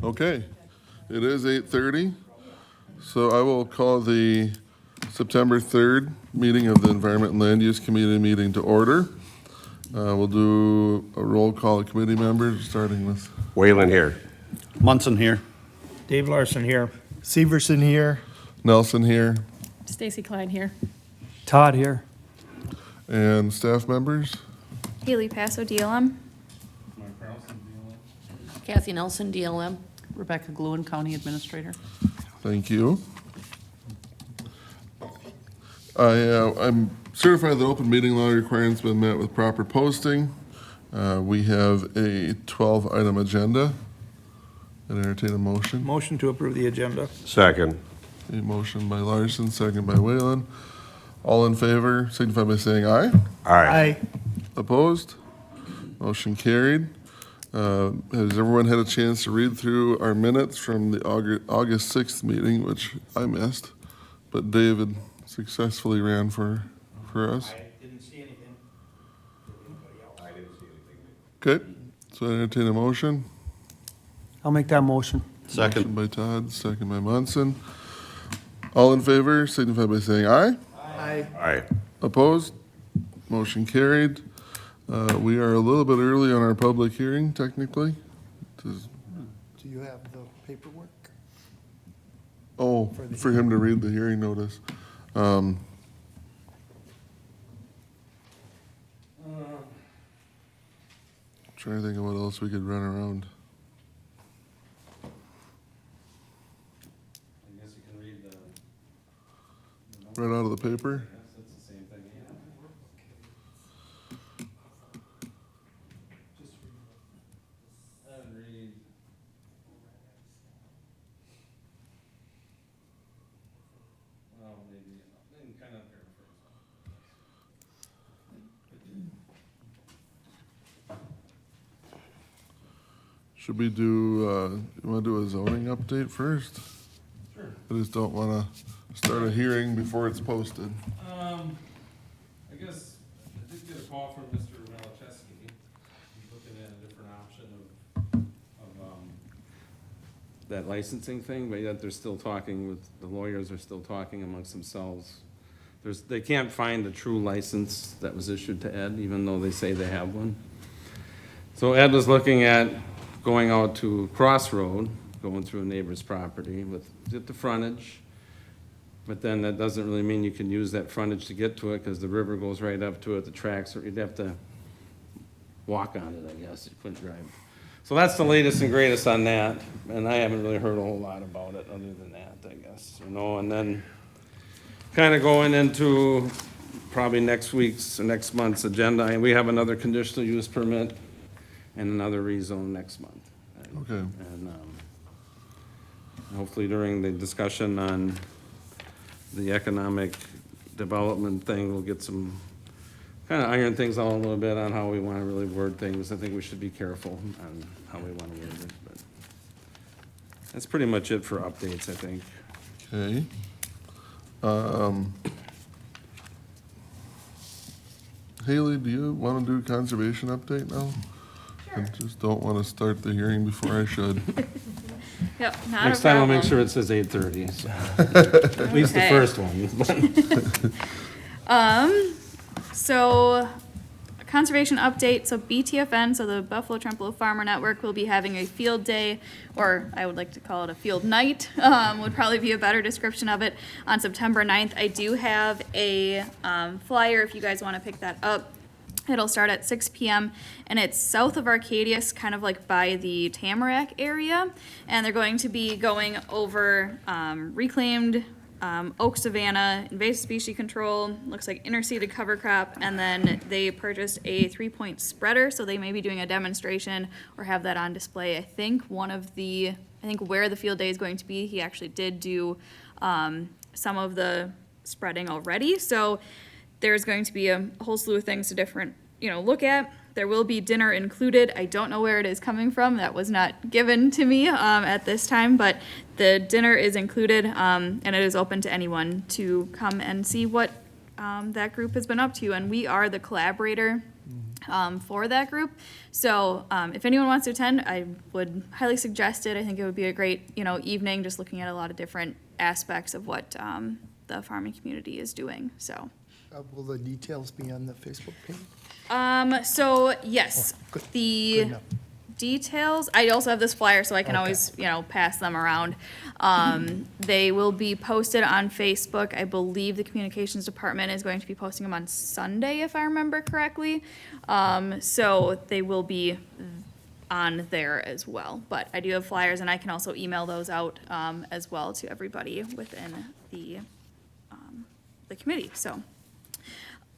Okay, it is 8:30, so I will call the September 3rd meeting of the Environment and Land Use Committee meeting to order. We'll do a roll call of committee members, starting with Whalen here. Munson here. Dave Larson here. Severson here. Nelson here, Stacy Klein here. Todd here. and staff members. Haley Passo, DLM. Kathy Nelson, DLM. Rebecca Gluen, County Administrator. Thank you. I'm certified that open meeting law requirements have been met with proper posting. We have a 12-item agenda. I'd entertain a motion. Motion to approve the agenda. Second. A motion by Larson, second by Whalen. All in favor, signify by saying aye. Aye. Opposed? Motion carried. Has everyone had a chance to read through our minutes from the August 6th meeting, which I missed, but David successfully ran for us? I didn't see anything. I didn't see anything. Okay, so I entertain a motion. I'll make that motion. Motion by Todd, second by Munson. All in favor, signify by saying aye. Aye. Opposed? Motion carried. We are a little bit early on our public hearing, technically. Does- Do you have the paperwork? Oh, for him to read the hearing notice. Trying to think of what else we could run around. I guess you can read the. Right out of the paper? Yes, that's the same thing, yeah. I would read. Well, maybe, then kind of paraphrase. Should we do, you want to do a zoning update first? Sure. I just don't want to start a hearing before it's posted. I guess, I did get a call from Mr. Malachewski. He's looking at a different option of that licensing thing, but yet they're still talking with, the lawyers are still talking amongst themselves. They can't find a true license that was issued to Ed, even though they say they have one. So Ed was looking at going out to Crossroad, going through a neighbor's property with, get the frontage. But then that doesn't really mean you can use that frontage to get to it, because the river goes right up to it, the tracks, or you'd have to walk on it, I guess, you couldn't drive. So that's the latest and greatest on that, and I haven't really heard a whole lot about it other than that, I guess, and then kind of going into probably next week's or next month's agenda, and we have another conditional use permit and another rezone next month. Okay. And hopefully during the discussion on the economic development thing, we'll get some, kind of iron things out a little bit on how we want to really word things. I think we should be careful on how we want to word it, but that's pretty much it for updates, I think. Okay. Haley, do you want to do conservation update now? I just don't want to start the hearing before I should. Yep, not Next a time I'll make problem. sure it says 8:30, so at least the Okay. first one. So, conservation update, so BTFN, so the Buffalo Trempealeau Farmer Network, will be having a field day, or I would like to call it a field night, would probably be a better description of it, on September 9th. I do have a flyer if you guys want to pick that up. It'll start at 6 p.m. and it's south of Arcadius, kind of like by the Tamarack area. And they're going to be going over reclaimed oak savanna, invasive species control, looks like interseeded cover crop, and then they purchased a 3-point spreader, so they may be doing a demonstration or have that on display. I think where the field day is going to be, he actually did do some of the spreading already, so there's going to be a whole slew of things to look at. There will be dinner included. I don't know where it is coming from. That was not given to me at this time, but the dinner is included, and it is open to anyone to come and see what that group has been up to. And we are the collaborator for that group. So if anyone wants to attend, I would highly suggest it. I think it would be a great, evening, just looking at a lot of different aspects of what the farming community is doing. So, Will the details be on the Facebook page? so yes, Good the enough. details. I also have this flyer, so I can Okay. always, pass them around. They will be posted on Facebook. I believe the communications department is going to be posting them on Sunday, if I remember correctly. So they will be on there as well. But I do have flyers, and I can also email those out as well to everybody within the committee. So.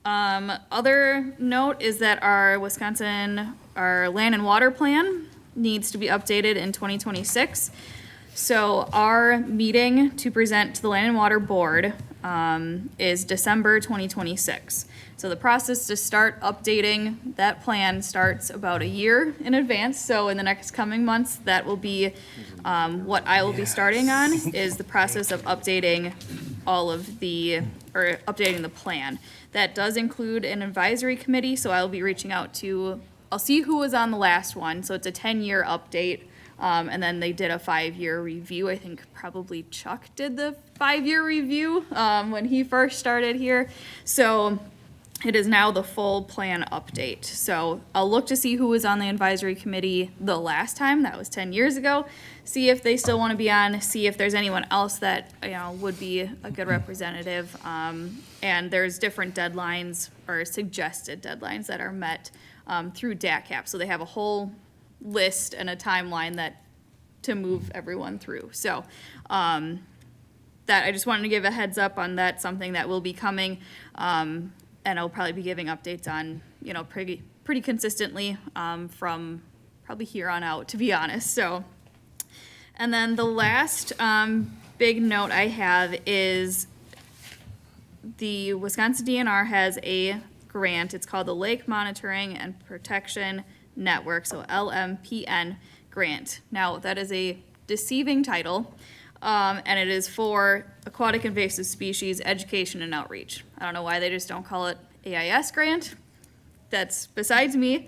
Other note is that our land and water plan needs to be updated in 2026. So our meeting to present to the Land and Water Board, is December 2026. So the process to start updating that plan starts about a year in advance. So in the next coming months, that will be, what I will be starting on, is the process of updating updating the plan. That does include an advisory committee, so I'll be reaching out to, I'll see who was on the last one, so it's a 10-year update, and then they did a 5-year review. I think probably Chuck did the 5-year review, when he first started here. So it is now the full plan update. So I'll look to see who was on the advisory committee the last time, that was 10 years ago, see if they still want to be on, see if there's anyone else that, would be a good representative. And there's different deadlines or suggested deadlines that are met through DACAP. So they have a whole list and a timeline to move everyone through. So that I just wanted to give a heads up on that, something that will be coming. And I'll probably be giving updates on, pretty consistently from probably here on out, to be honest. So, and then the last big note I have is the Wisconsin DNR has a grant. It's called the Lake Monitoring and Protection Network, so LMPN grant. Now, that is a deceiving title. And it is for aquatic invasive species education and outreach. I don't know why they just don't call it AIS grant. That's besides me.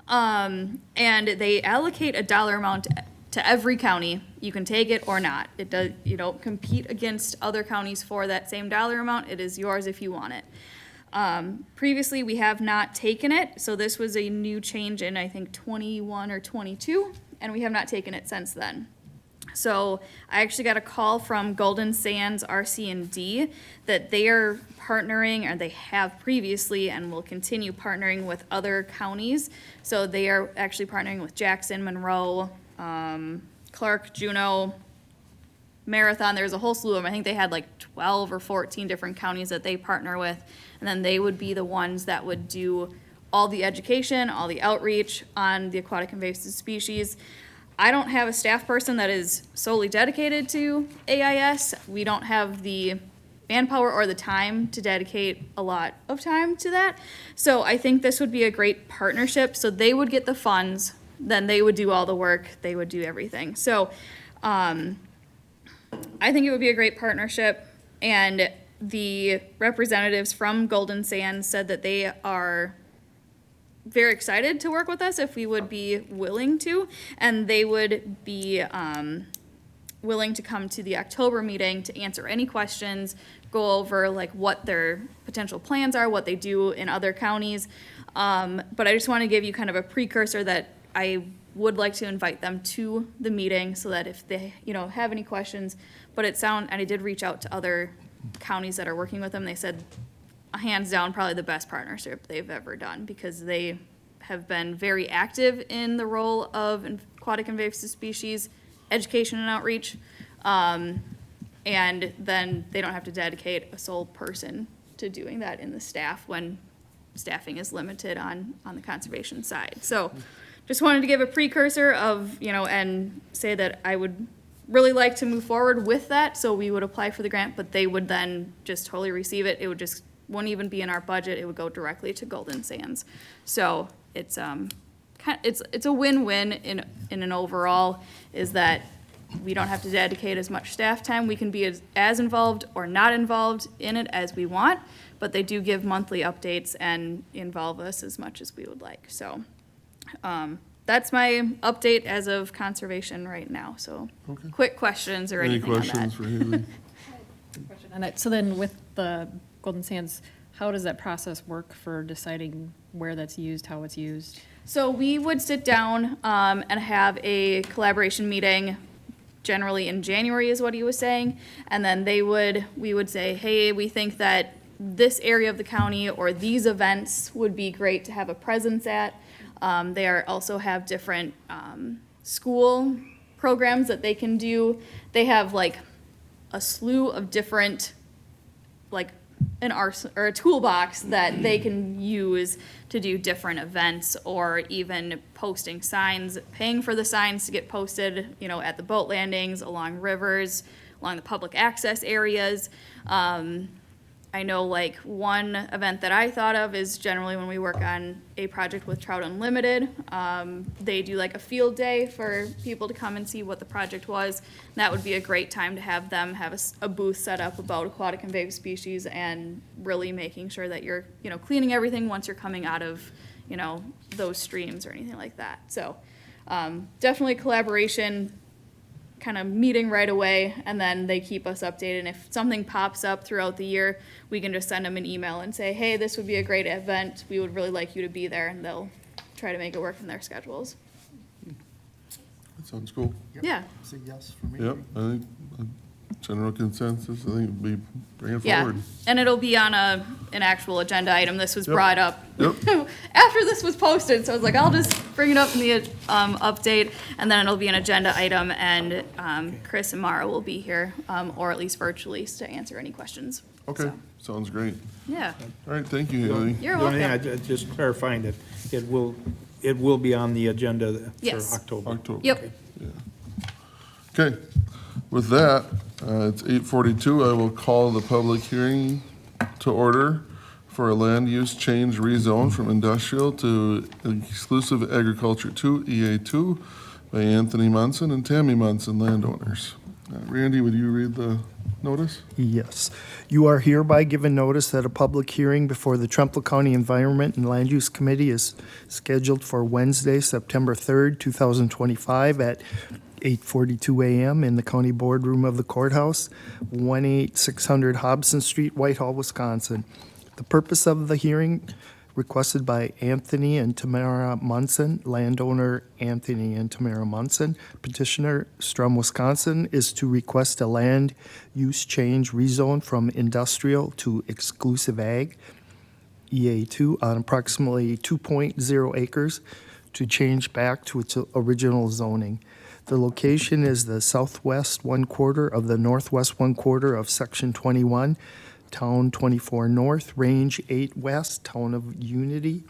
And they allocate a dollar amount to every county. You can take it or not. It does, you don't compete against other counties for that same dollar amount. It is yours if you want it. Previously, we have not taken it, so this was a new change in, I think, 21 or 22, and we have not taken it since then. So I actually got a call from Golden Sands RC&D that they are partnering, or they have previously and will continue partnering with other counties. So they are actually partnering with Jackson, Monroe, Clark, Juneau, Marathon. There's a whole slew of them. I think they had like 12 or 14 different counties that they partner with. And then they would be the ones that would do all the education, all the outreach on the aquatic invasive species. I don't have a staff person that is solely dedicated to AIS. We don't have the manpower or the time to dedicate a lot of time to that. So I think this would be a great partnership. So they would get the funds, then they would do all the work, they would do everything. So I think it would be a great partnership. And the representatives from Golden Sands said that they are very excited to work with us if we would be willing to, and they would be willing to come to the October meeting to answer any questions, go over like what their potential plans are, what they do in other counties. But I just want to give you kind of a precursor that I would like to invite them to the meeting so that if they, have any questions, and I did reach out to other counties that are working with them. They said, hands down, probably the best partnership they've ever done, because they have been very active in the role of aquatic invasive species education and outreach. And then they don't have to dedicate a sole person to doing that in the staff when staffing is limited on the conservation side. So just wanted to give a precursor of, and say that I would really like to move forward with that. So we would apply for the grant, but they would then just totally receive it. It would just wouldn't even be in our budget. It would go directly to Golden Sands. So it's it's a win-win in an overall, is that we don't have to dedicate as much staff time. We can be as involved or not involved in it as we want, but they do give monthly updates and involve us as much as we would like. So that's my update as of conservation right now. So quick questions or Any anything on that. questions for Haley? Question on that. So then with the Golden Sands, how does that process work for deciding where that's used, how it's used? So we would sit down and have a collaboration meeting, generally in January is what he was saying. And then we would say, hey, we think that this area of the county or these events would be great to have a presence at. They also have different school programs that they can do. They have like a slew of different, like an or a toolbox that they can use to do different events, or even posting signs, paying for the signs to get posted, you know, at the boat landings, along rivers, along the public access areas. I know like one event that I thought of is generally when we work on a project with Trout Unlimited. They do like a field day for people to come and see what the project was. That would be a great time to have them have a booth set up about aquatic invasive species and really making sure that you're, you know, cleaning everything once you're coming out of, you know, those streams or anything like that. So definitely collaboration, kind of meeting right away, and then they keep us updated. And if something pops up throughout the year, we can just send them an email and say, hey, this would be a great event. We would really like you to be there, and they'll try to make it work in their schedules. That sounds cool. Yeah. Say yes for me. Yep, I think general consensus, I think it'd be bring it Yeah, forward. and it'll be on an actual agenda item. This was Yep. brought up Yep. after this was posted, so I was like, I'll just bring it up in the update, and then it'll be an agenda item, and Chris and Mara will be here, or at least virtually, to answer any questions. Okay, So, sounds great. yeah, All right, thank you, Haley. you're The only thing, welcome. just clarifying that it will be on the agenda Yes. for October. October. Yep. Okay, with that, it's 8:42. I will call the public hearing to order for a land use change rezone from industrial to exclusive agriculture 2, EA2, by Anthony Munson and Tammy Munson, landowners. Randy, would you read the notice? Yes. You are hereby given notice that a public hearing before the Trempealeau County Environment and Land Use Committee is scheduled for Wednesday, September 3rd, 2025 at 8:42 a.m. in the county boardroom of the courthouse, 18600 Hobson Street, Whitehall, Wisconsin. The purpose of the hearing, requested by Anthony and Tamara Munson, landowner Anthony and Tamara Munson, petitioner Strum, Wisconsin, is to request a land use change rezone from industrial to exclusive ag, EA2, on approximately 2.0 acres to change back to its original zoning. The location is the southwest one quarter of the northwest one quarter of Section 21, Town 24 North, Range 8 West, Town of Unity.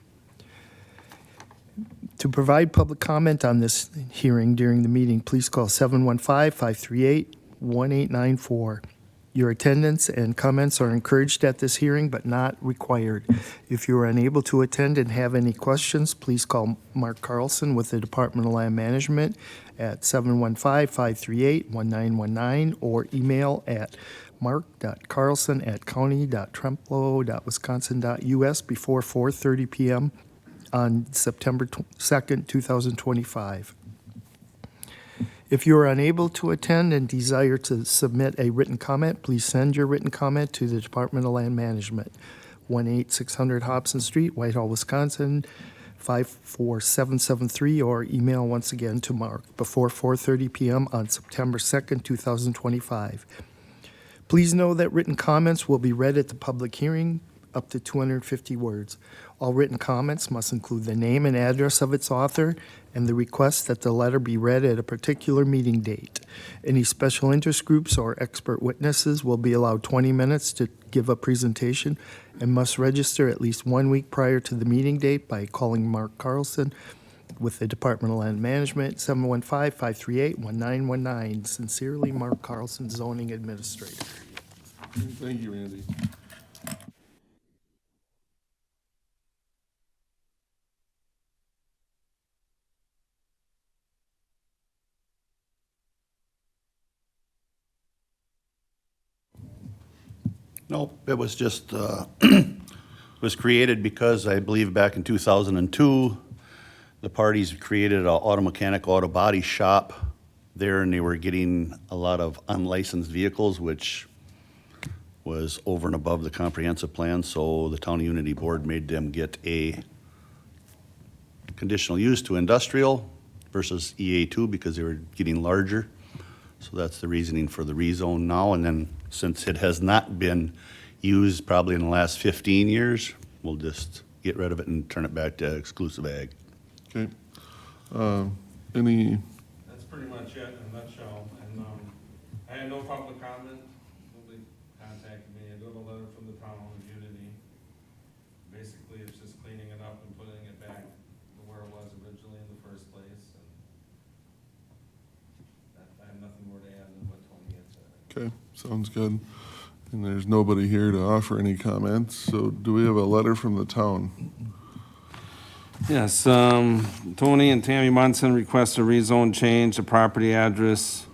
To provide public comment on this hearing during the meeting, please call 715-538-1894. Your attendance and comments are encouraged at this hearing, but not required. If you are unable to attend and have any questions, please call Mark Carlson with the Department of Land Management at 715-538-1919 or email at mark.carlson@county.trempealeau.wisconsin.us before 4:30 p.m. on September 2nd, 2025. If you are unable to attend and desire to submit a written comment, please send your written comment to the Department of Land Management, 18600 Hobson Street, Whitehall, Wisconsin, 54773, or email once again to Mark before 4:30 p.m. on September 2nd, 2025. Please know that written comments will be read at the public hearing, up to 250 words. All written comments must include the name and address of its author and the request that the letter be read at a particular meeting date. Any special interest groups or expert witnesses will be allowed 20 minutes to give a presentation and must register at least 1 week prior to the meeting date by calling Mark Carlson with the Department of Land Management, 715-538-1919. Sincerely, Mark Carlson, Zoning Administrator. Thank you, Randy. Nope, it was just, it was created because I believe back in 2002, the parties created an auto mechanic, auto body shop there, and they were getting a lot of unlicensed vehicles, which was over and above the comprehensive plan, so the Town Unity Board made them get a conditional use to industrial versus EA2 because they were getting larger. So that's the reasoning for the rezone now, and then since it has not been used probably in the last 15 years, we'll just get rid of it and turn it back to exclusive ag. Okay. Any, That's pretty much it in a nutshell. And, I had no public comment. Nobody contacted me. I got a letter from the town of Unity. Basically, it's just cleaning it up and putting it back to where it was originally in the first place. And I have nothing more to add than what Tony had said. okay, sounds good. And there's nobody here to offer any comments, so do we have a letter from the town? Yes, Tony and Tammy Munson request a rezone change, the property address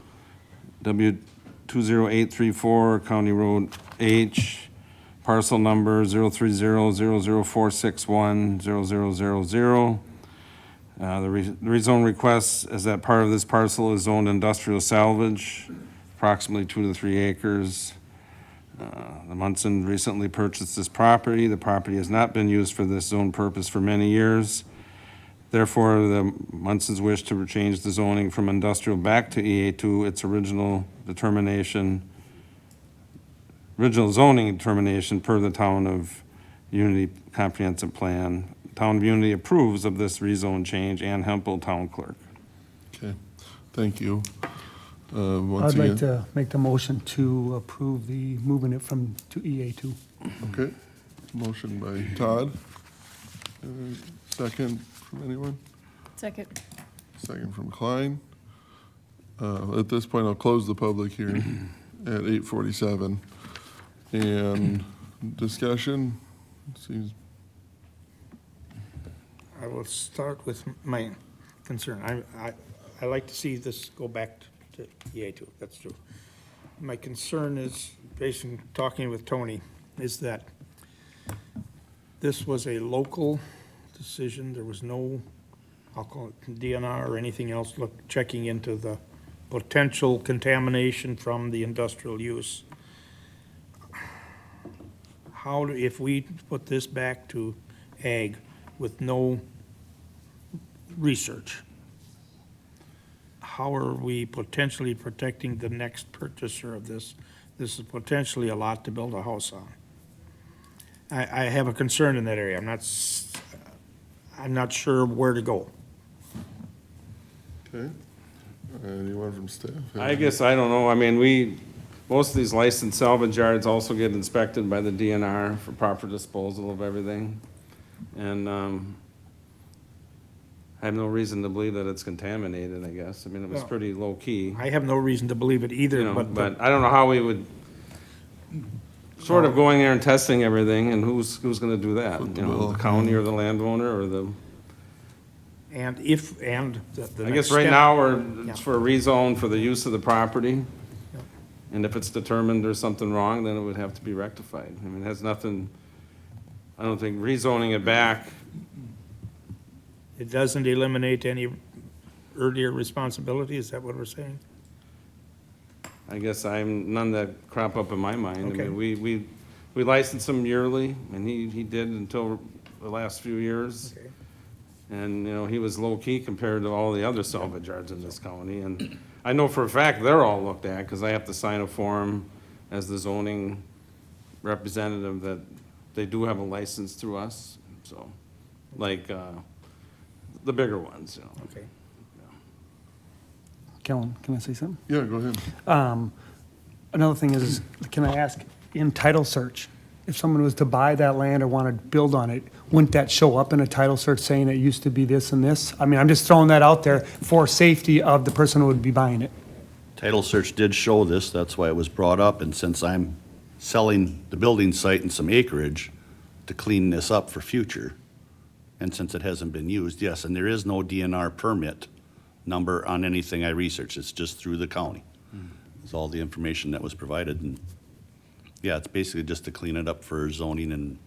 W20834, County Road H, parcel number 0300004610000. The rezone request is that part of this parcel is zoned industrial salvage, approximately 2 to 3 acres. The Munson recently purchased this property. The property has not been used for this zone purpose for many years. Therefore, the Munsons wish to change the zoning from industrial back to EA2, its original zoning determination per the Town of Unity Comprehensive Plan. Town of Unity approves of this rezone change. Ann Hempel, Town Clerk. Okay, thank you. Once I'd like again, to make the motion to approve the, moving it to EA2. okay, motion by Todd. Second from anyone? Second. Second from Klein. At this point, I'll close the public hearing at 8:47. And discussion, seems, I will start with my concern. I like to see this go back to EA2, that's true. My concern is, based on talking with Tony, is that this was a local decision. There was no, I'll call it DNR or anything else, checking into the potential contamination from the industrial use. If we put this back to ag with no research, how are we potentially protecting the next purchaser of this? This is potentially a lot to build a house on. I have a concern in that area. I'm not sure where to go. okay. Anyone from staff? I guess, I don't know, I mean, most of these licensed salvage yards also get inspected by the DNR for proper disposal of everything. And, I have no reason to believe that it's contaminated, I guess. I mean, it was Well, pretty low-key, I have no reason to believe it either, you know, but but I don't know how we would, sort of going there and testing everything, and who's gonna do that? Foot the You know, bill. the county or the landowner or the, and the I next guess right step- now, Yeah. it's for a rezone for the use of the property. Yeah. And if it's determined there's something wrong, then it would have to be rectified. I mean, it has nothing, I don't think rezoning it back, It doesn't eliminate any earlier responsibility, is that what we're saying? I guess none that crop up in my mind. Okay. I mean, we license him yearly, and he did until the last few years. Okay. And, you know, he was low-key compared to all the other salvage yards in this county. And I know for a fact they're all looked at, because I have to sign a form as the zoning representative that they do have a license through us, so, like, the bigger ones, you know. Okay. Kellen, can I say something? Yeah, go ahead. Another thing is, can I ask, in title search, if someone was to buy that land or want to build on it, wouldn't that show up in a title search saying it used to be this and this? I mean, I'm just throwing that out there for safety of the person who would be buying it. Title search did show this, that's why it was brought up, and since I'm selling the building site and some acreage to clean this up for future, and since it hasn't been used, yes, and there is no DNR permit number on anything I researched, it's just through the county. It's all the information that was provided, and Yeah, it's basically just to clean it up for zoning and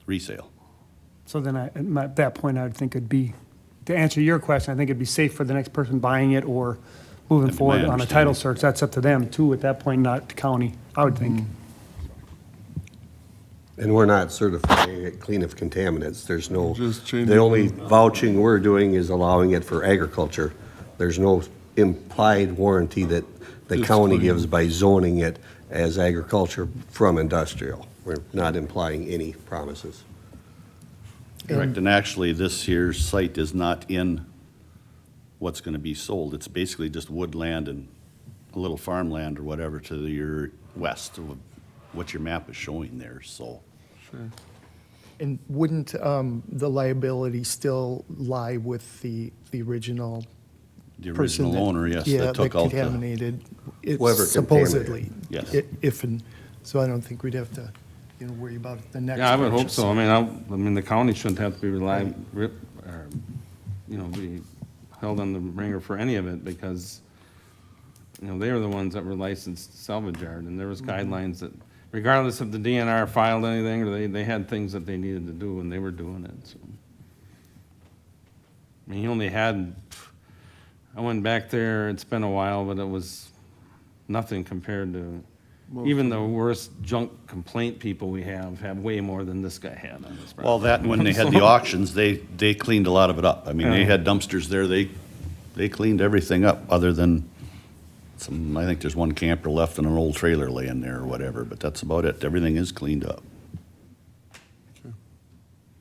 resale. So then at that point, I would think it'd be, to answer your question, I think it'd be safe for the next person buying it or moving That'd be my forward on a title understanding. search. That's up to them too, at that point, not the county, I would think. And we're not certifying it clean of contaminants. There's no, Just changing the only the- vouching we're doing is allowing it for agriculture. There's no implied warranty that the It's county clean. gives by zoning it as agriculture from industrial. We're not implying any promises. Correct, and actually, this here site is not in what's gonna be sold. It's basically just woodland and a little farmland or whatever to your west of what your map is showing there, so. And wouldn't the liability still lie with the original The person original that- owner, yes, yeah, that took out the, contaminated, it Whoever supposedly. Yes. If, and, so I don't think we'd have to, worry about it the next. Yeah, I would hope purchase. so. I mean, the county shouldn't have to be be held on the ringer for any of it because, they were the ones that were licensed salvage yard, and there was guidelines that regardless if the DNR filed anything, or they had things that they needed to do, and they were doing it, so. I mean, he only had, I went back there, it's been a while, but it was nothing compared to, even the worst junk complaint people we have way more than this guy had on this property. well, that, and when they had the auctions, they cleaned a lot of it up. I mean, they Yeah. had dumpsters there, they cleaned everything up, other than some, I think there's one camper left and an old trailer laying there or whatever, but that's about it. Everything is cleaned up.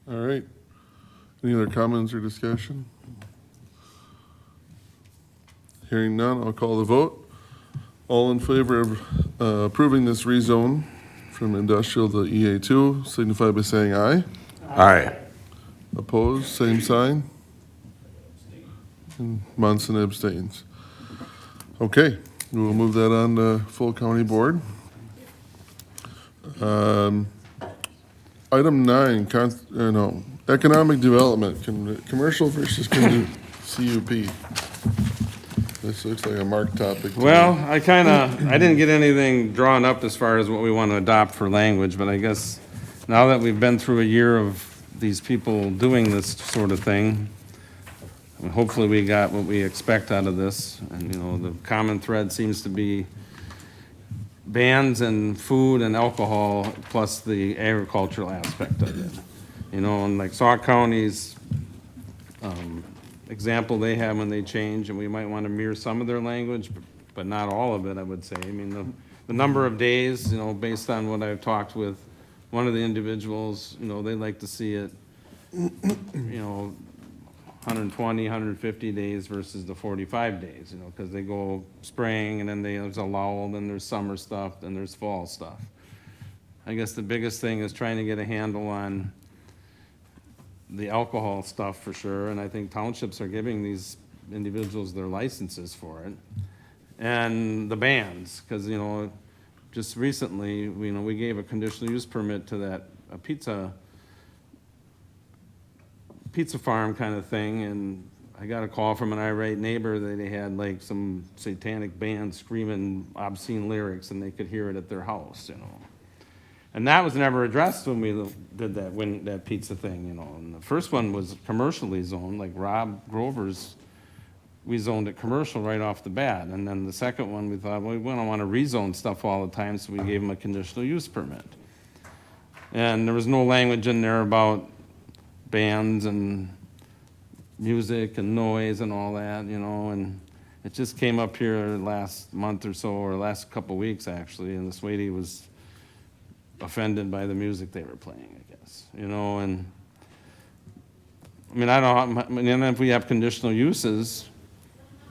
All right. Any other comments or discussion? Hearing none, I'll call the vote. All in favor of approving this rezone from industrial to EA2, signify by saying aye. Aye. Opposed, same sign. And Munson abstains. Okay, we will move that on to full county board. Item 9, economic development, commercial versus CUP. This looks like a marked topic. to me. Well, I didn't get anything drawn up as far as what we want to adopt for language, but I guess now that we've been through a year of these people doing this sort of thing, and hopefully we got what we expect out of this. And, the common thread seems to be bans and food and alcohol plus the agricultural aspect of it. And like Sauk County's example they have when they change, and we might want to mirror some of their language, but not all of it, I would say. I mean, the number of days, based on what I've talked with one of the individuals, they like to see it, 120, 150 days versus the 45 days, because they go spring, and then there's a lull, then there's summer stuff, then there's fall stuff. I guess the biggest thing is trying to get a handle on the alcohol stuff for sure, and I think townships are giving these individuals their licenses for it. And the bans, because, just recently, we gave a conditional use permit to that a pizza farm kind of thing, and I got a call from an irate neighbor that they had like some satanic band screaming obscene lyrics, and they could hear it at their house, And that was never addressed when we did that pizza thing, And the first one was commercially zoned, like Rob Grover's, we zoned it commercial right off the bat. And then the second one, we thought, well, we don't want to rezone stuff all the time, so we gave them a conditional use permit. And there was no language in there about bands and music and noise and all that, and it just came up here last month or so, or last couple of weeks, actually, and this lady was offended by the music they were playing, I guess, and I mean, I don't know, and then if we have conditional uses,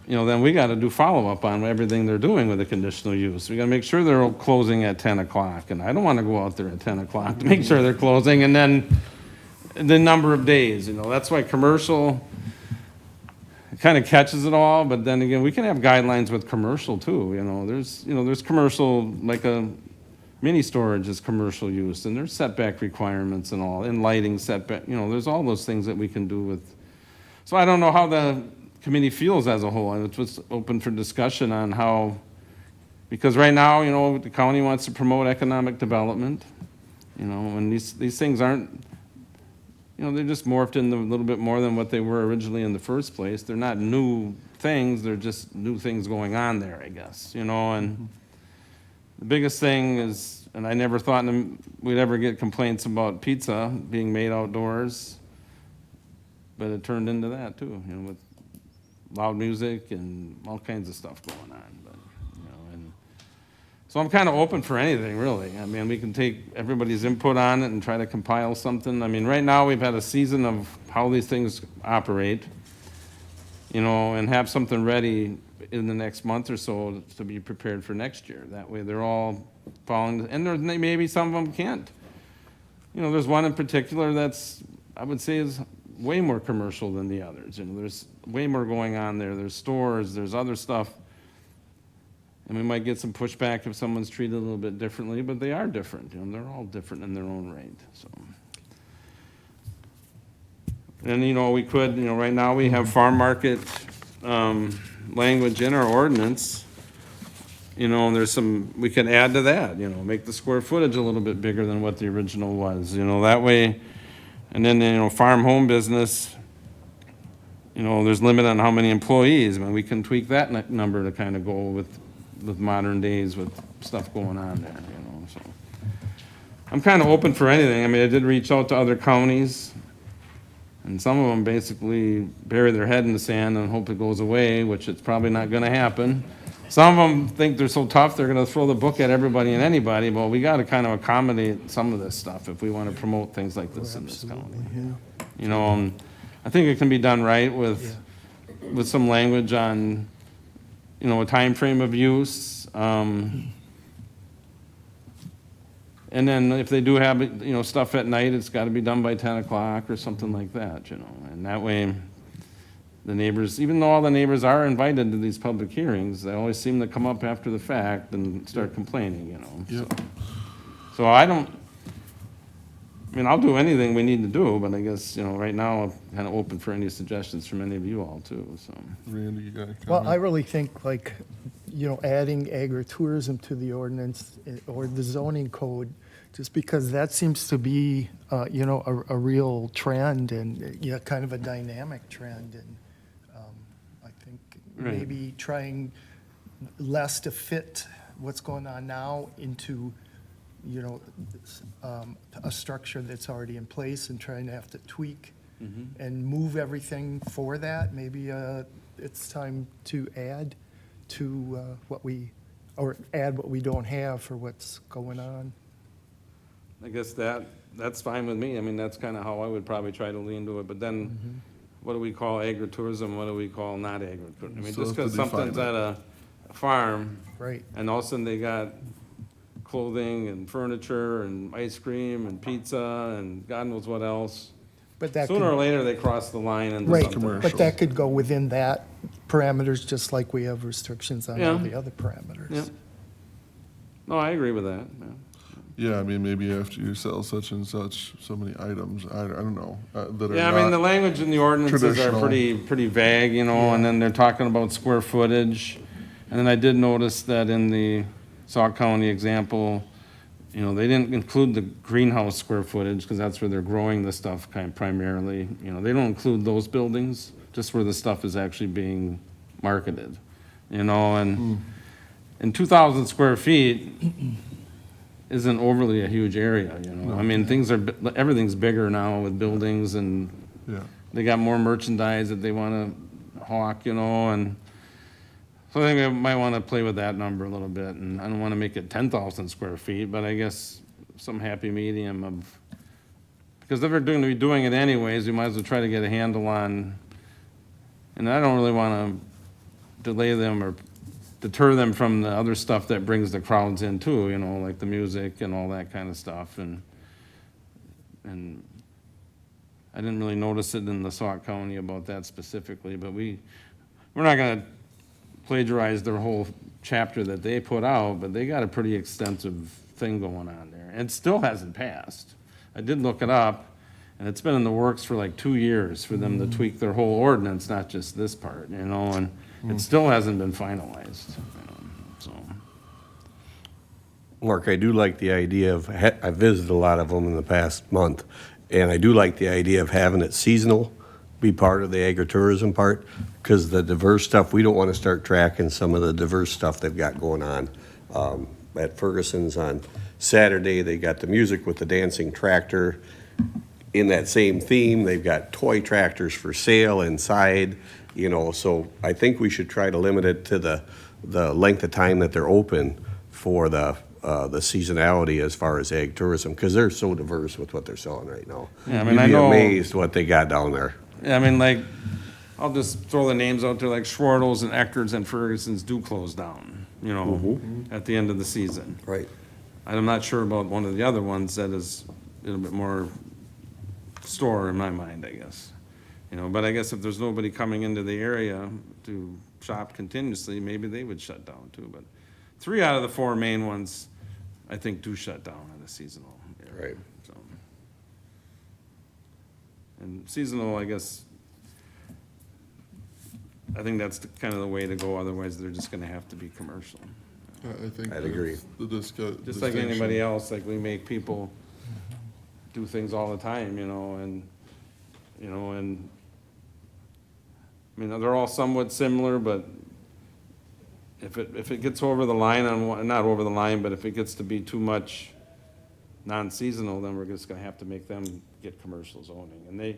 then we gotta do follow-up on everything they're doing with the conditional use. We gotta make sure they're closing at 10 o'clock, and I don't wanna go out there at 10 o'clock to make sure they're closing, and then the number of days, that's why commercial, it kind of catches it all, but then again, we can have guidelines with commercial too, there's commercial, like a mini storage is commercial use, and there's setback requirements and all, and lighting setback, there's all those things that we can do with. So I don't know how the committee feels as a whole, and it was open for discussion on how Because right now, you know, the county wants to promote economic development, you know, and these things aren't, you know, they're just morphed into a little bit more than what they were originally in the first place. They're not new things, they're just new things going on there, I guess, you know, and the biggest thing is, and I never thought we'd ever get complaints about pizza being made outdoors, but it turned into that too, you know, with loud music and all kinds of stuff going on, but, you know, and so I'm kind of open for anything, really. I mean, we can take everybody's input on it and try to compile something. I mean, right now, we've had a season of how these things operate, you know, and have something ready in the next month or so to be prepared for next year. That way, they're all following, and there, maybe some of them can't. You know, there's one in particular that's, I would say, is way more commercial than the others. You know, there's way more going on there. There's stores, there's other stuff. And we might get some pushback if someone's treated a little bit differently, but they are different. You know, they're all different in their own right, so. And, you know, we could, you know, right now we have farm market language in our ordinance. You know, and there's some, we can add to that, you know, make the square footage a little bit bigger than what the original was, you know, that way. And then, you know, farm home business, you know, there's limit on how many employees. I mean, we can tweak that number to kind of go with modern days with stuff going on there, you know, so. I'm kind of open for anything. I mean, I did reach out to other counties, and some of them basically bury their head in the sand and hope it goes away, which it's probably not gonna happen. Some of them think they're so tough, they're gonna throw the book at everybody and anybody. Well, we gotta kind of accommodate some of this stuff if we want to promote things like this in this county. You know, and I think it can be done right with some language on, you know, a time frame of use. And then if they do have, you know, stuff at night, it's gotta be done by 10 o'clock or something like that, you know. And that way, the neighbors, even though all the neighbors are invited to these public hearings, they always seem to come up after the fact and start complaining, you know. Yep. So I mean, I'll do anything we need to do, but I guess, you know, right now, I'm kind of open for any suggestions from any of you all too, so. Randy, you got a comment? Well, I really think like, you know, adding agritourism to the ordinance or the zoning code, just because that seems to be, you know, a real trend and, yeah, kind of a dynamic trend. And I think Right. maybe trying less to fit what's going on now into, you know, a structure that's already in place and trying to have to tweak and move everything for that. Maybe it's time to add to add what we don't have for what's going on. I guess that's fine with me. I mean, that's kind of how I would probably try to lean to it, but then what do we call agritourism? What do we call not agritourism? I mean, So just to because something's define at a farm Right. and all of a sudden they got clothing and furniture and ice cream and pizza and God knows what else. But that Sooner or could, later, they cross the line into right, something. but that could go within that parameters, just like we have restrictions on all Yeah. the other parameters. Yep. No, I agree with that, yeah. Yeah, I mean, maybe after you sell such and such, so many items, I don't know, that are Yeah, I mean, the not, language in the ordinances are traditional. pretty vague, you know, and then they're talking about square footage. And then I did notice that in the Sauk County example, you know, they didn't include the greenhouse square footage, because that's where they're growing the stuff kind of primarily. You know, they don't include those buildings, just where the stuff is actually being marketed, you know, and 2,000 square feet isn't overly a huge area, you know. I mean, everything's bigger now with buildings, and yeah. they got more merchandise that they want to hawk, you know, and so I think I might want to play with that number a little bit, and I don't want to make it 10,000 square feet, but I guess some happy medium of, because if they're going to be doing it anyways, we might as well try to get a handle on, and I don't really want to delay them or deter them from the other stuff that brings the crowds in too, you know, like the music and all that kind of stuff, and I didn't really notice it in the Sauk County about that specifically, but we're not gonna plagiarize their whole chapter that they put out, but they got a pretty extensive thing going on there, and it still hasn't passed. I did look it up, and it's been in the works for like 2 years for them to tweak their whole ordinance, not just this part, you know, and it still hasn't been finalized, you know, so. Mark, I do like the idea of, I visited a lot of them in the past month, and I do like the idea of having it seasonal, be part of the agritourism part, because the diverse stuff, we don't want to start tracking some of the diverse stuff they've got going on. At Ferguson's on Saturday, they got the music with the dancing tractor. In that same theme, they've got toy tractors for sale inside, you know, so I think we should try to limit it to the length of time that they're open for the seasonality as far as ag tourism, because they're so diverse with what they're selling right now. Yeah, I mean, I know- You'd be amazed what they got down there. Yeah, I mean, like, I'll just throw the names out there, like Schwartels and Eckerts and Ferguson's do close down, you know, at the end of the season. Right. I'm not sure about one of the other ones that is a little bit more store in my mind, I guess. You know, but I guess if there's nobody coming into the area to shop continuously, maybe they would shut down too. But 3 out of the 4 main ones, I think, do shut down in the seasonal area. Right. So. And seasonal, I guess, I think that's kind of the way to go, otherwise they're just gonna have to be commercial. I think I'd agree. that's the Just like anybody else, like we make people do things all the time, you know, and, I mean, they're all somewhat similar, but if it gets over the line on one, not over the line, but if it gets to be too much non-seasonal, then we're just gonna have to make them get commercial zoning. And they,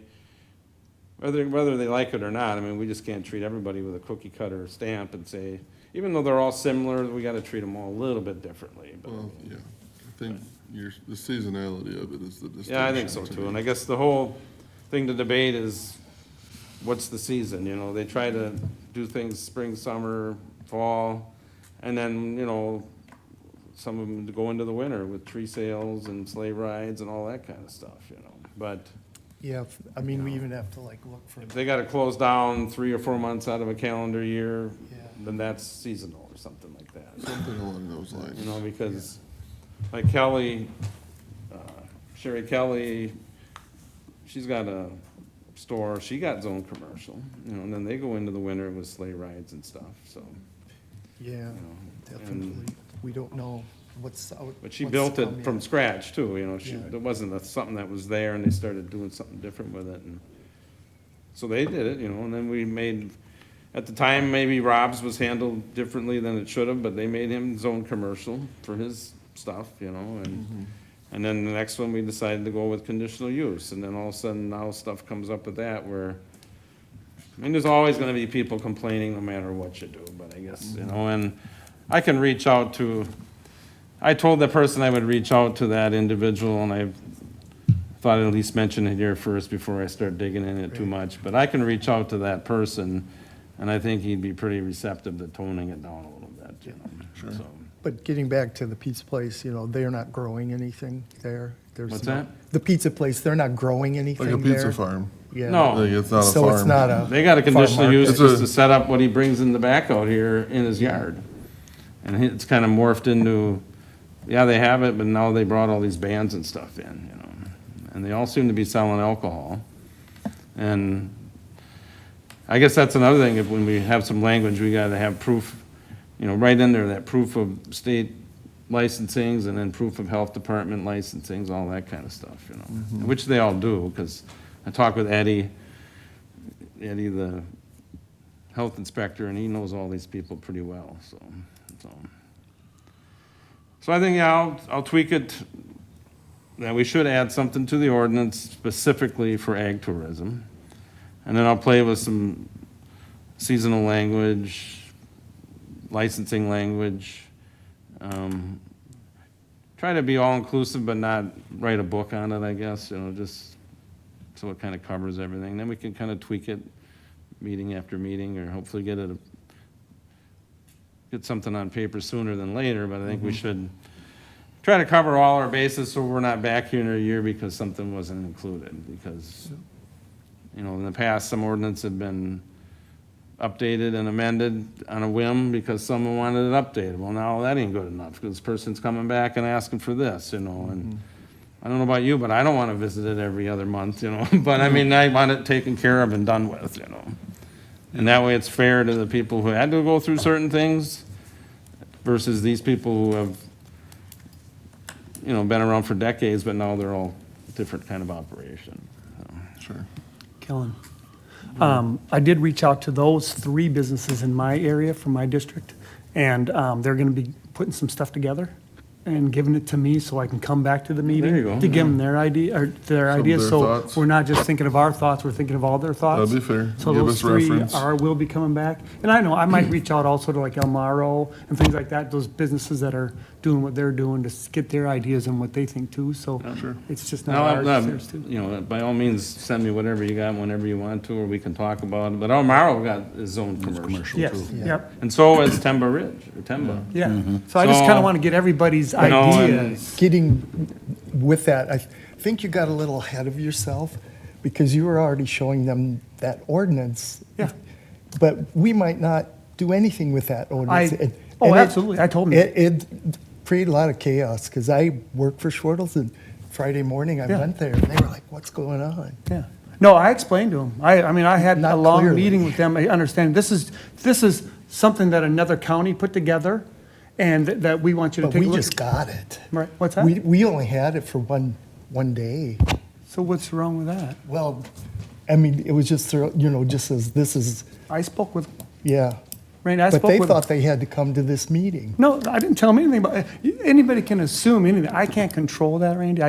whether they like it or not, I mean, we just can't treat everybody with a cookie cutter stamp and say, even though they're all similar, we gotta treat them all a little bit differently. But, Well, yeah, I think the seasonality of it is the distinction. yeah, I think so to too. me. And I guess the whole thing to debate is, what's the season, you know? They try to do things spring, summer, fall, and then, you know, some of them go into the winter with tree sales and sleigh rides and all that kind of stuff, you know? But Yeah, I mean, we even have to like look for, if they gotta close down 3 or 4 months out of a calendar year, Yeah. then that's seasonal or something like that. Something along those lines. You know, because like Kelly, Sherry Kelly, she's got a store, she got zone commercial, you know, and then they go into the winter with sleigh rides and stuff, so. yeah, you know, definitely. We don't know what's out. But she what's built to it come from yet. scratch too, you know, Yeah. there wasn't something that was there and they started doing something different with it, and so they did it, you know, and then we made, at the time, maybe Rob's was handled differently than it should have, but they made him zone commercial for his stuff, you know, and then the next one, we decided to go with conditional use, and then all of a sudden, now stuff comes up with that where, I mean, there's always gonna be people complaining no matter what you do, but I guess, you know, and I can reach out to, I told the person I would reach out to that individual, and I thought I'd at least mention it here first before I start digging in it too much, but I can reach out to that person, and I think he'd be pretty receptive to toning it down a little bit, you know, so. But getting back to the pizza place, you know, they're not growing anything there. There's What's no- that? The pizza place, they're not growing anything Like a there. pizza farm. Yeah. No. Like, it's not a So it's farm. not a. They got a farm conditional market. use It's just a- to set up what he brings in the back out here in his yard. And it's kind of morphed into, yeah, they have it, but now they brought all these bands and stuff in, you know. And they all seem to be selling alcohol. And I guess that's another thing, if when we have some language, we gotta have proof, you know, right in there, that proof of state licensings and then proof of health department licensings, all that kind of stuff, you know. Which they all do, because I talked with Eddie, the health inspector, and he knows all these people pretty well, so. So I think, yeah, I'll tweak it, that we should add something to the ordinance specifically for ag tourism. And then I'll play with some seasonal language, licensing language. Try to be all-inclusive, but not write a book on it, I guess, you know, just so it kind of covers everything. Then we can kind of tweak it meeting after meeting, or hopefully get something on paper sooner than later, but I think we should try to cover all our bases so we're not back here in a year because something wasn't included, because, you know, in the past, some ordinances have been updated and amended on a whim because someone wanted it updated. Well, now that ain't good enough, because this person's coming back and asking for this, you know, and I don't know about you, but I don't want to visit it every other month, you know, but I mean, I want it taken care of and done with, you know. And that way it's fair to the people who had to go through certain things versus these people who have been around for decades, but now they're all different kind of operation. Sure. Kellen. I did reach out to those 3 businesses in my area from my district, and they're gonna be putting some stuff together and giving it to me so I can come back to the meeting. There you go. To give them their idea, or their Some of ideas, their so thoughts. we're not just thinking of our thoughts, we're thinking of all their thoughts. That'd be fair. So Give those us 3 reference. will be coming back. And I know, I might reach out also to like El Maro and things like that, those businesses that are doing what they're doing to get their ideas and what they think too, so. Sure. It's just not Now, ours, it's theirs too. by all means, send me whatever you got whenever you want to, or we can talk about it. But Elmaro got his own commercial Yes, too. yep, And so is Temba Ridge, or Temba. yeah. So I just kinda So- wanna get everybody's You know, and- ideas. Getting with that, I think you got a little ahead of yourself because you were already showing them that ordinance. Yeah. But we might not do anything with that ordinance. Absolutely, I told them. It created a lot of chaos because I worked for Schwartels and Friday morning I Yeah. went there and they were like, what's going on? Yeah. No, I explained to them. I mean, I had a Not long clearly. meeting with them. I understand this is something that another county put together and that we want you to But take a we look. just got it. Right, what's that? We only had it for one day. So what's wrong with that? Well, I mean, it was just, just as this is, I spoke with, yeah. Randy, I But spoke they with. thought they had to come to this meeting. No, I didn't tell them anything about, anybody can assume anything. I can't control that, Randy.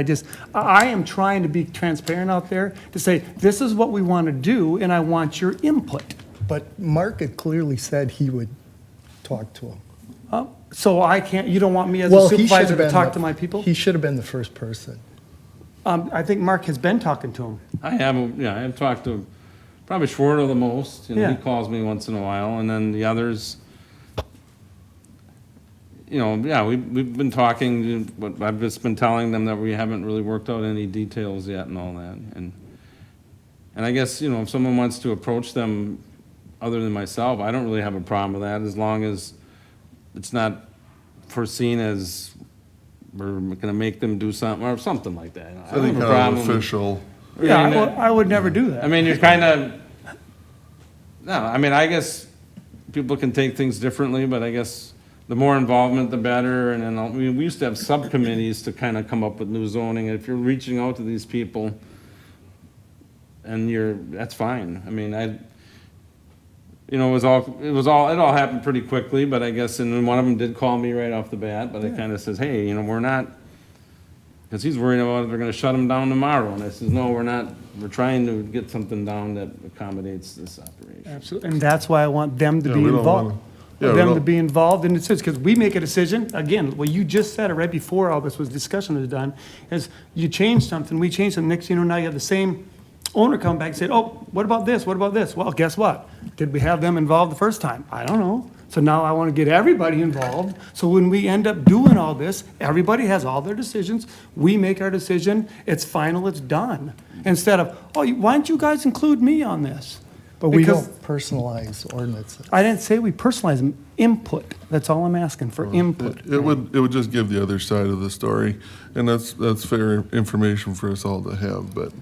I am trying to be transparent out there to say, this is what we want to do and I want your input. But Mark had clearly said he would talk to him. So I can't, you don't want me as a Well, he should supervisor have to been talk the- to my people? He should have been the first person. I think Mark has been talking to him. I have talked to probably Schwartz the most, he Yeah. calls me once in a while, and then the others, we've been talking, but I've just been telling them that we haven't really worked out any details yet and all that, and I guess, if someone wants to approach them other than myself, I don't really have a problem with that, as long as it's not foreseen as we're gonna make them do something, or something like that. I don't Any have a kind of problem. official, Yeah, I would never do that. I mean, you're kind of, no, I mean, I guess people can take things differently, but I guess the more involvement, the better. And then, we used to have subcommittees to kind of come up with new zoning. And if you're reaching out to these people and that's fine. I mean, it all happened pretty quickly, but I guess, and then one of them did call me right off the bat, but it kind of says, hey, we're not, because he's worried about they're gonna shut him down tomorrow. And I says, no, we're not, we're trying to get something down that accommodates this operation. Absolutely, and that's why I want them to Yeah, be we don't involved. wanna- yeah, we Them to don't- be involved in the decision, because we make a decision, again, well, you just said it right before all this discussion was done, is you change something, we change something, next thing you know, now you have the same owner come back and say, oh, what about this, what about this? Well, guess what? Did we have them involved the first time? I don't know. So now I want to get everybody involved, so when we end up doing all this, everybody has all their decisions, we make our decision, it's final, it's done. Instead of, oh, why don't you guys include me on this? But we Because- don't personalize ordinances. I didn't say we personalize them, input, that's all I'm asking for, input. it would just give the other side of the story, and that's fair information for us all to have, but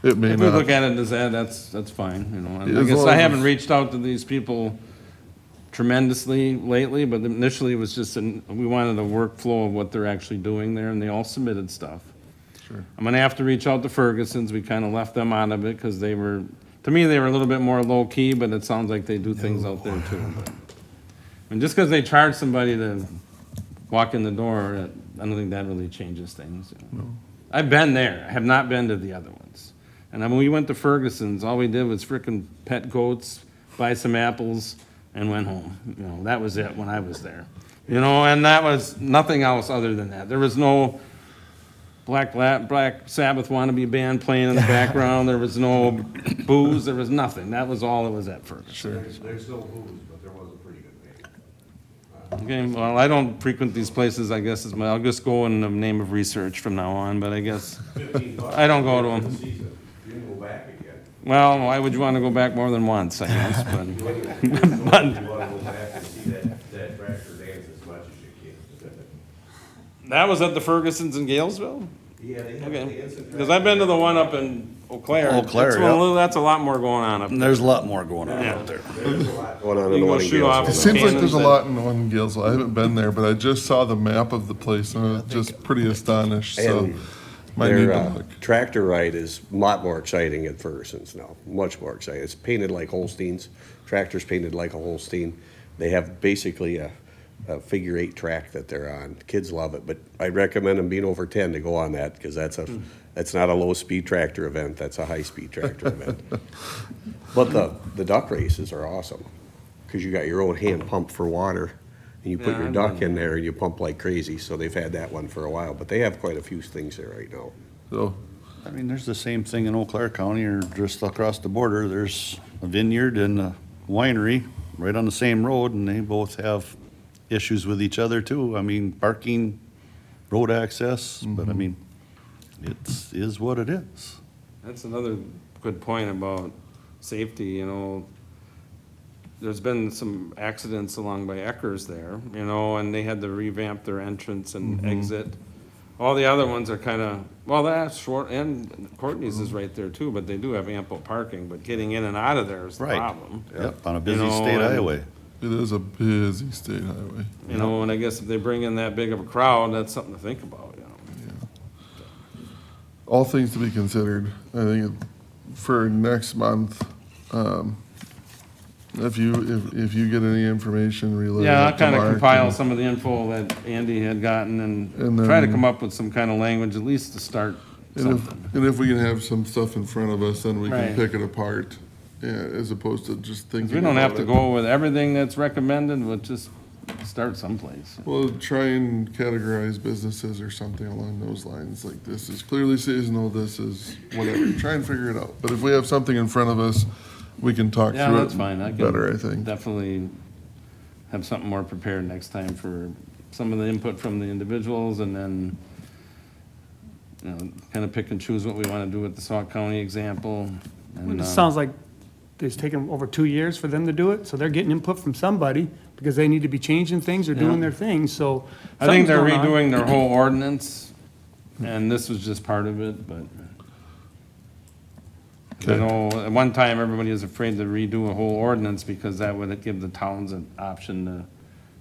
it may If we look not. at it as that's fine, And I As guess long I as haven't it's- reached out to these people tremendously lately, but initially it was just, we wanted a workflow of what they're actually doing there, and they all submitted stuff. Sure. I'm gonna have to reach out to Ferguson's, we kinda left them out of it, because they were a little bit more low-key, but it sounds like they do things out there too. But- And just because they charge somebody to walk in the door, I don't think that really changes things. I've been there, I have not been to the other ones. And then when we went to Ferguson's, all we did was frickin' pet goats, buy some apples, and went home. That was it when I was there. And that was nothing else other than that. There was no Black Sabbath wannabe band playing in the background, there was no booze, there was nothing. That was all that was at Ferguson. There's no booze, but there was a pretty good band. Okay, well, I don't frequent these places, I guess, I'll just go in the name of research from now on, but I guess, I don't go to them. You can go back again. Well, why would you want to go back more than once, I guess, but, You want to go back and see that tractor dance as much as you can. that was at the Fergusons in Galesville? Yeah, they Okay, because I've been to the one up in Eau Claire. Eau Claire, It's a yeah. little- That's a lot more going on up And there. there's a lot more going on Yeah. out there. Going on You in the go one in shoot off It Galesville. seems like there's a Cannons lot in one Gilesville. I haven't been there, but I just saw the map of the place and I was just pretty astonished, so And might need their to look. tractor ride is a lot more exciting at Ferguson's now, much more exciting. It's painted like Holsteins, tractor's painted like a Holstein. They have basically a figure eight track that they're on. Kids love it, but I recommend them being over 10 to go on that, because that's not a low-speed tractor event, that's a high-speed tractor event. But the duck races are awesome, because you got your own hand pump for water, and you put Yeah, your I've duck done in there and you pump like crazy, so they've had that one for a while, but they have quite a few things there right now. So, I mean, there's the same thing in Eau Claire County or just across the border. There's a vineyard and a winery right on the same road, and they both have issues with each other too. I mean, parking, road access, but I mean, is what it is. That's another good point about safety, you know. There's been some accidents along by Eckers there, you know, and they had to revamp their entrance and exit. All the other ones are kind of, well, that's short, and Courtney's is right there too, but they do have ample parking, but getting in and out of there is the Right. problem. Yep, on a busy know, state and- highway. it is a busy state highway. You know, and I guess if they bring in that big of a crowd, that's something to think about, you know. All things to be considered. I think for next month, if you get any information related Yeah, I'll to kind of Mark compile and- some of the info that Andy had gotten And and try to then- come up with some kind of language, at least to start something. And if we can have some stuff in front of us, then we can Right. pick it apart, yeah, as opposed to just thinking. We don't have about to it. go with everything that's recommended, we'll just start someplace. Well, try and categorize businesses or something along those lines, like this is clearly seasonal, this is whatever, try and figure it out. But if we have something in front of us, we can talk Yeah, through that's it fine, I better, I can think. definitely have something more prepared next time for some of the input from the individuals, and then, you know, kind of pick and choose what we want to do with the Sauk County example. And, It sounds like it's taken over 2 years for them to do it, so they're getting input from somebody, because they need to be changing things or Yeah. doing their things, so. I think they're something's going on. redoing their whole ordinance, and this was just part of it, but. I know, at one time, everybody was afraid to redo a whole ordinance because that would give the towns an option to,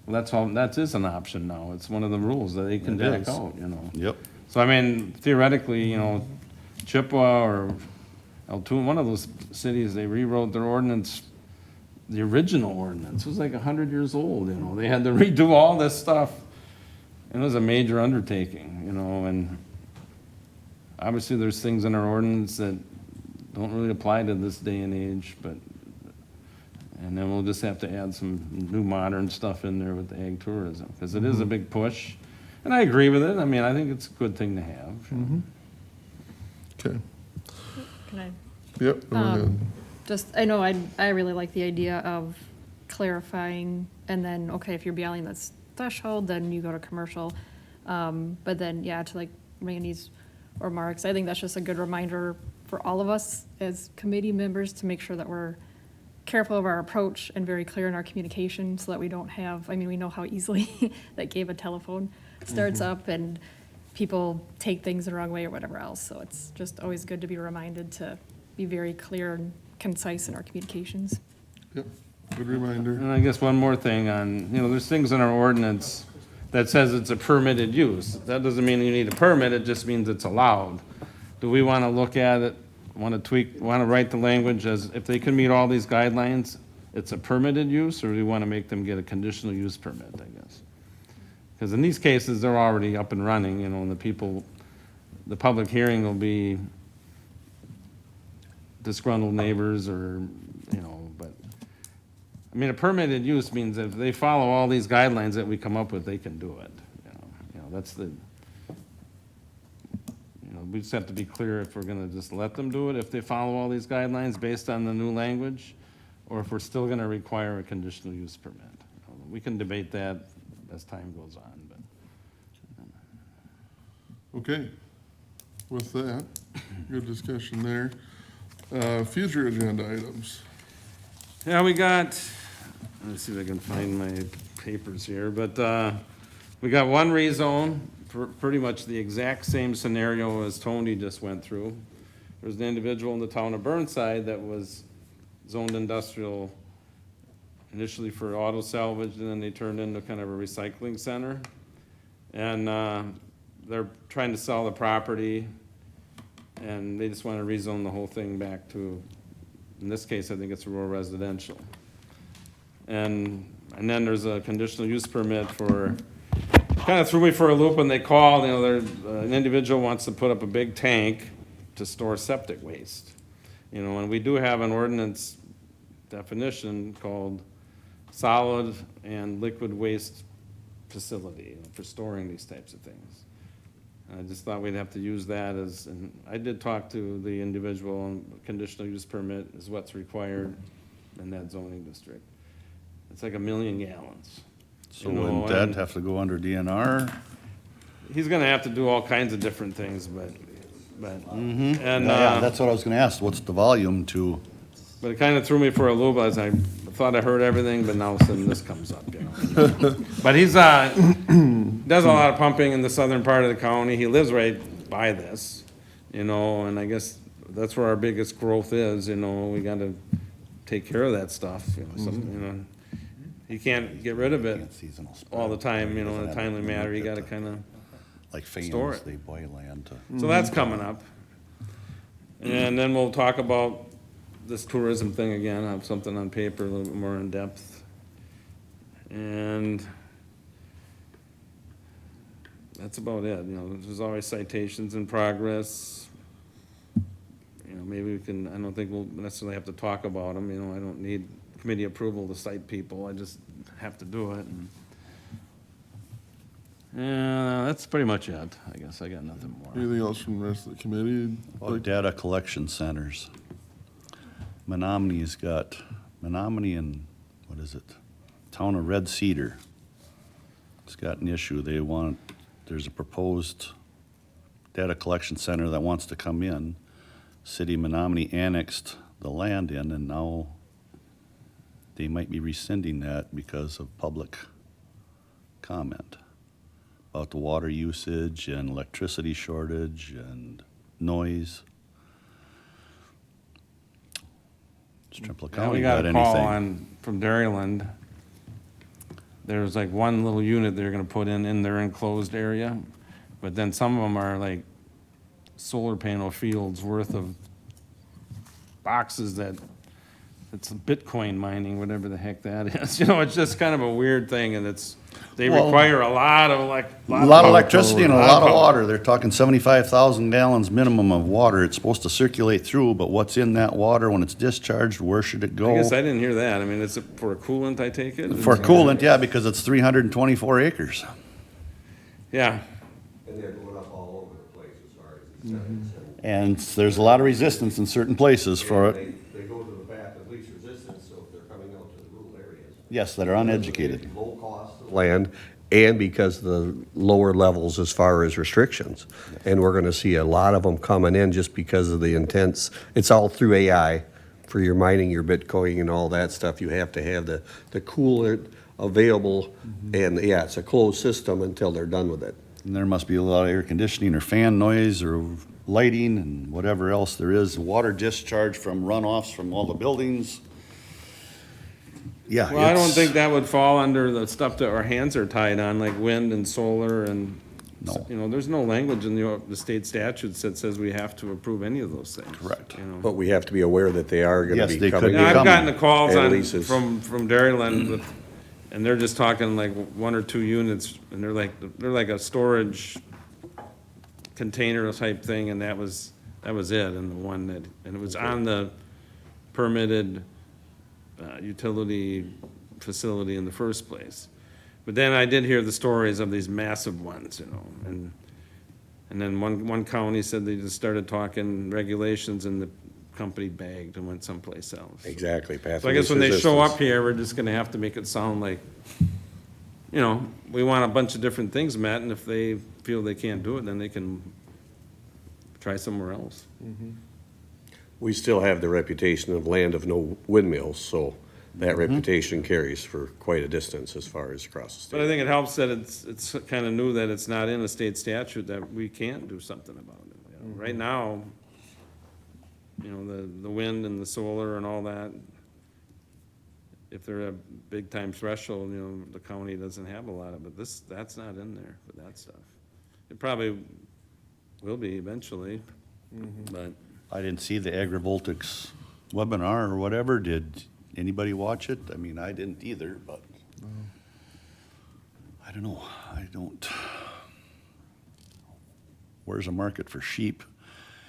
well, that's all, that is an option now. It's one of the rules that they can It back is. out, you know. Yep. So I mean, theoretically, you know, Chippewa or Altoona, one of those cities, they rewrote their ordinance. The original ordinance was like 100 years old, you know. They had to redo all this stuff. It was a major undertaking, you know, and obviously there's things in our ordinance that don't really apply to this day and age, but, and then we'll just have to add some new modern stuff in there with the ag tourism, because it is a big push. And I agree with it. I mean, I think it's a good thing to have. Okay, Can I yep, go ahead. just, I know I really like the idea of clarifying, and then, okay, if you're beyond this threshold, then you go to commercial. But then, yeah, to like Randy's or Mark's, I think that's just a good reminder for all of us as committee members to make sure that we're careful of our approach and very clear in our communication, so that we don't have, I mean, we know how easily that Gabe a telephone starts up and people take things the wrong way or whatever else. So it's just always good to be reminded to be very clear and concise in our communications. Yep, good reminder. And I guess one more thing on, you know, there's things in our ordinance that says it's a permitted use. That doesn't mean you need a permit, it just means it's allowed. Do we want to look at it, want to tweak, want to write the language as if they can meet all these guidelines, it's a permitted use, or do we want to make them get a conditional use permit, I guess? Because in these cases, they're already up and running, you know, and the public hearing will be disgruntled neighbors or, you know, but, I mean, a permitted use means if they follow all these guidelines that we come up with, they can do it. You know, that's the, you know, we just have to be clear if we're gonna just let them do it, if they follow all these guidelines based on the new language, or if we're still gonna require a conditional use permit. We can debate that as time goes on, but. Okay, with that, good discussion there. Future agenda items. Yeah, we got, let's see if I can find my papers here, but we got one rezone pretty much the exact same scenario as Tony just went through. There's an individual in the town of Burnside that was zoned industrial initially for auto salvage, and then they turned into kind of a recycling center. And they're trying to sell the property, and they just want to rezone the whole thing back to, in this case, I think it's rural residential. And then there's a conditional use permit for, kind of threw me for a loop when they called, you know, an individual wants to put up a big tank to store septic waste. You know, and we do have an ordinance definition called solid and liquid waste facility, you know, for storing these types of things. I just thought we'd have to use that as, and I did talk to the individual, and conditional use permit is what's required in that zoning district. It's like 1 million gallons. So You know, wouldn't that and have to go under DNR? He's gonna have to do all kinds of different things, but, and, Yeah, that's what I was gonna ask, what's the volume to, but it kind of threw me for a loop, as I thought I heard everything, but now all of a sudden this comes up, you know. But he's, does a lot of pumping in the southern part of the county, he lives right by this, you know, and I guess that's where our biggest growth is, you know, we gotta take care of that stuff, you know, you know. You can't get rid of it seasonal spread. all the time, you know, in a Doesn't have timely to be manner, you looked gotta at kinda, like Store fans, it. they buy land to. so that's coming up. And then we'll talk about this tourism thing again, I'll have something on paper a little bit more in depth. And that's about it, you know, there's always citations in progress. You know, maybe we can, I don't think we'll necessarily have to talk about them, you know, I don't need committee approval to cite people, I just have to do it. Yeah, that's pretty much it, I guess, I got nothing more. Anything else from the rest of the committee? About data collection centers. Menomony's got, Menominee and, what is it? Town of Red Cedar. It's got an issue, there's a proposed data collection center that wants to come in. City of Menominee annexed the land in, and now they might be rescinding that because of public comment about the water usage and electricity shortage and noise. Does Trempealeau Yeah, we County got got a call anything? from Dairyland. There's like one little unit they're gonna put in their enclosed area, but then some of them are like solar panel fields worth of boxes that, it's Bitcoin mining, whatever the heck that is. You know, it's just kind of a weird thing, and they Well, require a lot of A lot of power. electricity and a Lot lot of power. water. They're talking 75,000 gallons minimum of water. It's supposed to circulate through, but what's in that water when it's discharged, where should it I go? guess I didn't hear that. I mean, is it for a coolant, I take it? For coolant, yeah, because it's 324 acres. Yeah, And they're going up all over the place as far as. And there's a lot of resistance in certain places for it. They go to the path of least resistance, so if they're coming out to the rural areas. Yes, that are uneducated. Low cost of land, and because the lower levels as far as restrictions. And we're gonna see a lot of them coming in just because of the intense, it's all through AI. For your mining, your Bitcoin and all that stuff, you have to have the coolant available. And yeah, it's a closed system until they're done with it. And there must be a lot of air conditioning or fan noise or lighting and whatever else there is. Water discharge from runoffs from all the buildings. Yeah. well, I don't it's- think that would fall under the stuff that our hands are tied on, like wind and solar and, No. you know, there's no language in the state statutes that says we have to approve any of those things. Correct. You know. But we have to be aware that they are gonna Yes, be they could coming be in. Now, I've coming. gotten the calls And on, leases. from Dairyland with, and they're just talking like 1 or 2 units, and they're like a storage container type thing, and that was it, and the one that, and it was on the permitted utility facility in the first place. But then I did hear the stories of these massive ones, you know, and then one county said they just started talking regulations, and the company bagged and went someplace else. Exactly, path So I of guess least when they show resistance. up here, we're just gonna have to make it sound like, you know, we want a bunch of different things met, and if they feel they can't do it, then they can try somewhere else. We still have the reputation of land of no windmills, so that reputation carries for quite a distance as far as across the But I state. think it helps that it's kind of new that it's not in a state statute that we can't do something about it. You know, right now, you know, the wind and the solar and all that, if they're a big-time threshold, you know, the county doesn't have a lot of, but that's not in there for that stuff. It probably will be eventually, but I didn't see the agrivoltaics webinar or whatever. Did anybody watch it? I mean, I didn't either, but I don't know. I don't. Where's a market for sheep?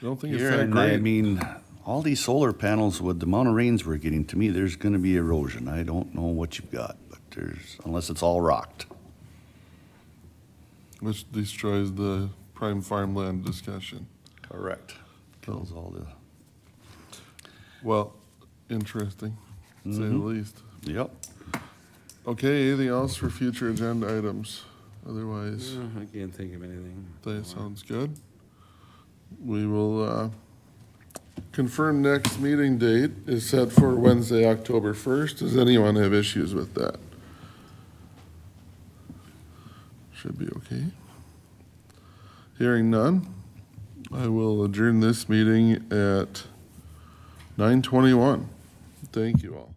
I don't think it's Here, that and I great. mean, all these solar panels with the amount of rains we're getting, to me, there's gonna be erosion. I don't know what you've got, but unless it's all rocked. Which destroys the prime farmland discussion. Correct. Kills all the, Well, interesting, to say the least. yep. Okay, anything else for future agenda items? Otherwise, I can't think of anything. that sounds good. We will confirm next meeting date is set for Wednesday, October 1st. Does anyone have issues with that? Should be okay. Hearing none, I will adjourn this meeting at 9:21. Thank you all.